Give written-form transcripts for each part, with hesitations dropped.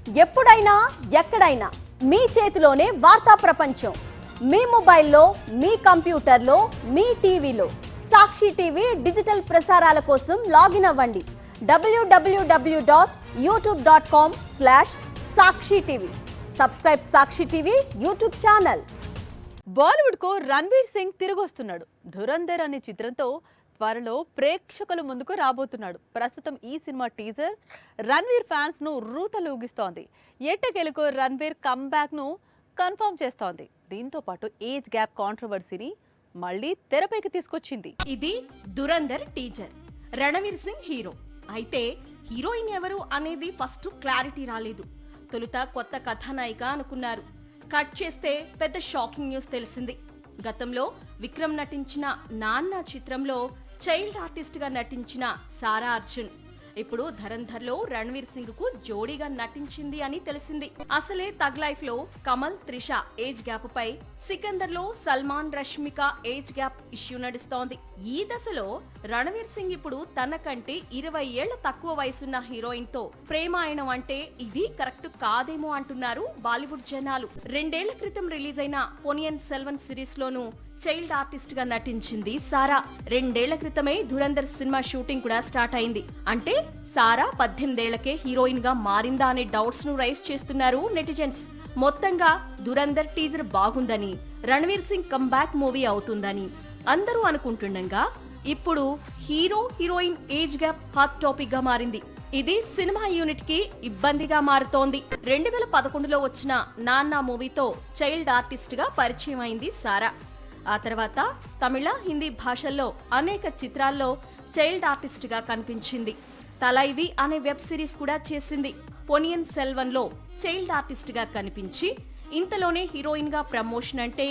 ఎప్పుడైనా ఎక్కడైనా మీ చేతిలోనే వార్తా ప్రపంచం. మీ మొబైల్లో, మీ కంప్యూటర్లో, మీ టీవీలో. సాక్షి టీవీ డిజిటల్ ప్రసారాల కోసం లాగిన్ అవ్వండి www.youtube.com/సాక్షి టీవీ. సబ్స్క్రైబ్ సాక్షి టీవీ యూట్యూబ్ ఛానల్. బాలీవుడ్ కు రణ్వీర్ సింగ్ తిరిగొస్తున్నాడు. ధురంధర్ అనే చిత్రంతో త్వరలో ప్రేక్షకుల ముందుకు రాబోతున్నాడు. ప్రస్తుతం ఈ సినిమా టీజర్ రణ్వీర్ ఫ్యాన్స్ ను రూతలూగిస్తోంది. ఎట్టకేలకు రణ్వీర్ కమ్బ్యాక్ ను కన్ఫర్మ్ చేస్తోంది. దీంతో పాటు ఏజ్ గ్యాప్ కాంట్రవర్సీని మళ్ళీ తెరపైకి తీసుకొచ్చింది. ఇది దురంధర్ టీజర్. రణవీర్ సింగ్ హీరో అయితే హీరోయిన్ ఎవరు అనేది ఫస్ట్ క్లారిటీ రాలేదు. తొలుత కొత్త కథానాయిక అనుకున్నారు. కట్ చేస్తే పెద్ద షాకింగ్ న్యూస్ తెలిసింది. గతంలో విక్రమ్ నటించిన నాన్న చిత్రంలో చైల్డ్ ఆర్టిస్ట్ గా నటించిన సారా అర్జున్ ఇప్పుడు ధరంధర్ లో రణ్వీర్ సింగ్ కు జోడీగా నటించింది అని తెలిసింది. అసలే తగ్ లైఫ్ లో కమల్, త్రిష ఏజ్ గ్యాప్ పై, సికందర్ లో Salman, Rashmika age gap issue నడుస్తోంది. ఈ దశలో రణవీర్ సింగ్ ఇప్పుడు తనకంటే 20 ఏళ్ల తక్కువ వయసున్న హీరోయిన్ తో ప్రేమాయణం అంటే ఇది కరెక్ట్ కాదేమో అంటున్నారు బాలీవుడ్ జనాలు. 2 ఏళ్ల క్రితం రిలీజ్ అయిన పొనియన్ సెల్వన్ సిరీస్ లోనూ చైల్డ్ ఆర్టిస్ట్ గా నటించింది సారా. 2 ఏళ్ల క్రితమే ధురంధర్ సినిమా షూటింగ్ కూడా స్టార్ట్ అయింది. అంటే సారా 18 ఏళ్లకే హీరోయిన్ గా మారిందా అనే డౌట్స్ ను రైజ్ చేస్తున్నారు నెటిజన్స్. మొత్తంగా ధురంధర్ టీజర్ బాగుందని, రణ్వీర్ సింగ్ కంబ్యాక్ మూవీ అవుతుందని అందరూ అనుకుంటుండగా ఇప్పుడు hero heroine age gap hot topic గా మారింది. ఇది సినిమా యూనిట్ కి ఇబ్బందిగా మారుతోంది. 2011లో వచ్చిన నాన్న మూవీతో చైల్డ్ ఆర్టిస్ట్ గా పరిచయం అయింది సారా. ఆ తర్వాత తమిళ, హిందీ భాషల్లో అనేక చిత్రాల్లో చైల్డ్ ఆర్టిస్ట్ గా కనిపించింది. తలైవి అనే వెబ్ సిరీస్ కూడా చేసింది. పొనియన్ సెల్వన్ లో చైల్డ్ ఆర్టిస్ట్ గా కనిపించి ఇంతలోనే హీరోయిన్ గా ప్రమోషన్ అంటే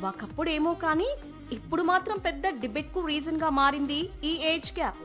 ఒకప్పుడేమో కానీ ఇప్పుడు మాత్రం పెద్ద డిబేట్ కు రీజన్ గా మారింది ఈ ఏజ్ గ్యాప్.